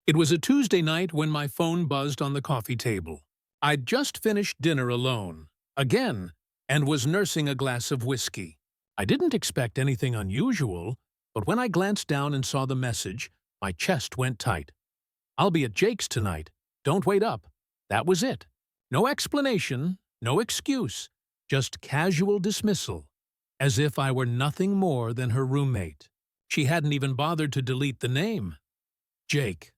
It was a Tuesday night when my phone buzzed on the coffee table. I'd just finished dinner alone, again, and was nursing a glass of whiskey. I didn't expect anything unusual, but when I glanced down and saw the message, my chest went tight. "I'll be at Jake's tonight. Don't wait up." That was it. No explanation, no excuse, just casual dismissal, as if I were nothing more than her roommate. She hadn't even bothered to delete the name. Jake.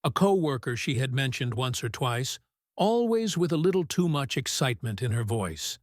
A coworker she had mentioned once or twice, always with a little too much excitement in her voice.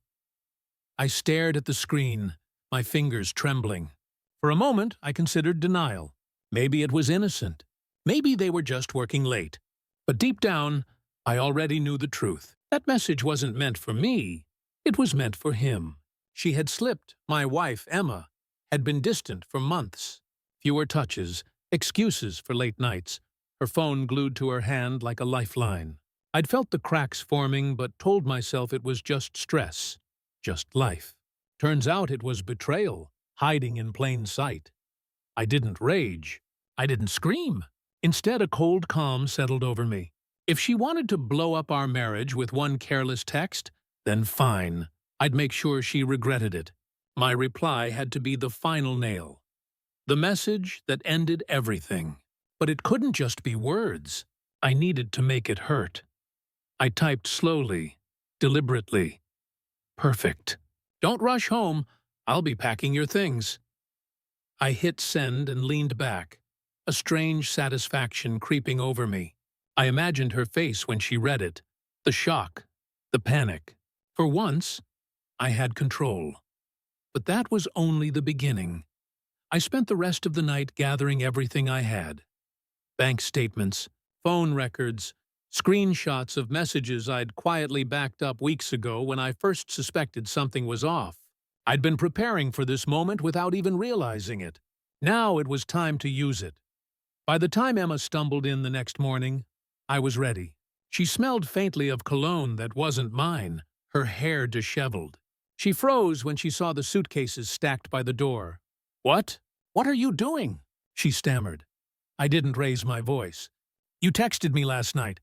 I stared at the screen, my fingers trembling. For a moment, I considered denial. Maybe it was innocent. Maybe they were just working late. But deep down, I already knew the truth. That message wasn't meant for me. It was meant for him. She had slipped. My wife, Emma, had been distant for months. Fewer touches, excuses for late nights, her phone glued to her hand like a lifeline. I'd felt the cracks forming, but told myself it was just stress, just life. Turns out it was betrayal, hiding in plain sight. I didn't rage. I didn't scream. Instead, a cold calm settled over me. If she wanted to blow up our marriage with one careless text, then fine. I'd make sure she regretted it. My reply had to be the final nail. The message that ended everything. But it couldn't just be words. I needed to make it hurt. I typed slowly, deliberately. "Perfect. Don't rush home. I'll be packing your things." I hit send and leaned back, a strange satisfaction creeping over me. I imagined her face when she read it, the shock, the panic. For once, I had control. But that was only the beginning. I spent the rest of the night gathering everything I had. Bank statements, phone records, screenshots of messages I'd quietly backed up weeks ago when I first suspected something was off. I'd been preparing for this moment without even realizing it. Now it was time to use it. By the time Emma stumbled in the next morning, I was ready. She smelled faintly of cologne that wasn't mine, her hair disheveled. She froze when she saw the suitcases stacked by the door. "What? What are you doing?" she stammered. I didn't raise my voice. "You texted me last night.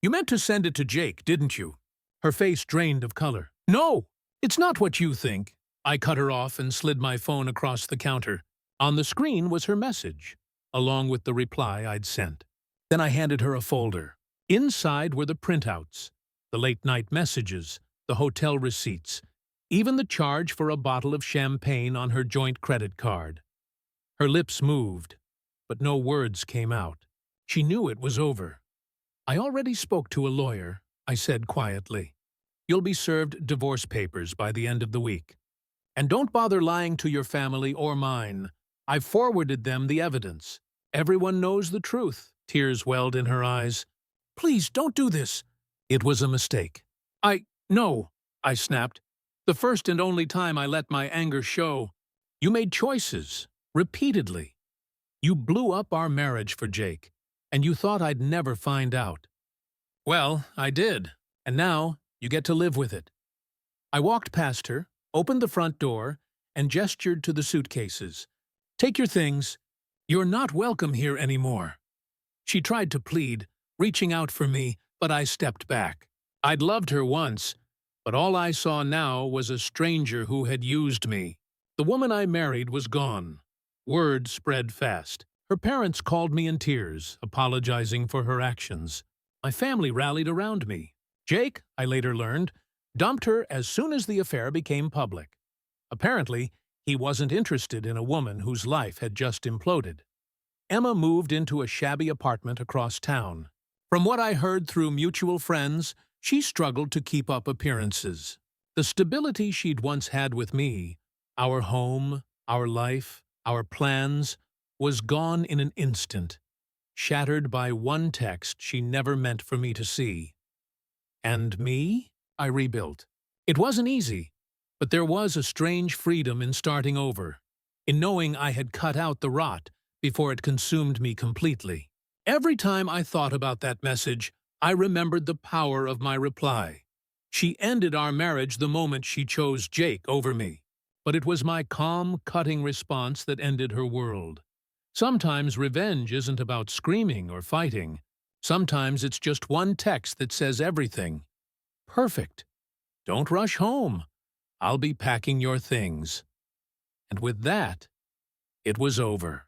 You meant to send it to Jake, didn't you?" Her face drained of color. "No, it's not what you think." I cut her off and slid my phone across the counter. On the screen was her message, along with the reply I'd sent. Then I handed her a folder. Inside were the printouts, the late-night messages, the hotel receipts, even the charge for a bottle of champagne on her joint credit card. Her lips moved, but no words came out. She knew it was over. "I already spoke to a lawyer," I said quietly. "You'll be served divorce papers by the end of the week. And don't bother lying to your family or mine. I've forwarded them the evidence. Everyone knows the truth." Tears welled in her eyes. "Please, don't do this." It was a mistake. No," I snapped. "The first and only time I let my anger show. You made choices, repeatedly. You blew up our marriage for Jake, and you thought I'd never find out. Well, I did, and now you get to live with it." I walked past her, opened the front door, and gestured to the suitcases. "Take your things. You're not welcome here anymore." She tried to plead, reaching out for me, but I stepped back. I'd loved her once, but all I saw now was a stranger who had used me. The woman I married was gone. Word spread fast. Her parents called me in tears, apologizing for her actions. My family rallied around me. Jake, I later learned, dumped her as soon as the affair became public. Apparently, he wasn't interested in a woman whose life had just imploded. Emma moved into a shabby apartment across town. From what I heard through mutual friends, she struggled to keep up appearances. The stability she'd once had with me, our home, our life, our plans, was gone in an instant, shattered by one text she never meant for me to see. And me? I rebuilt. It wasn't easy, but there was a strange freedom in starting over, in knowing I had cut out the rot before it consumed me completely. Every time I thought about that message, I remembered the power of my reply. She ended our marriage the moment she chose Jake over me. But it was my calm, cutting response that ended her world. Sometimes revenge isn't about screaming or fighting. Sometimes it's just one text that says everything. Perfect. Don't rush home. I'll be packing your things. And with that, it was over.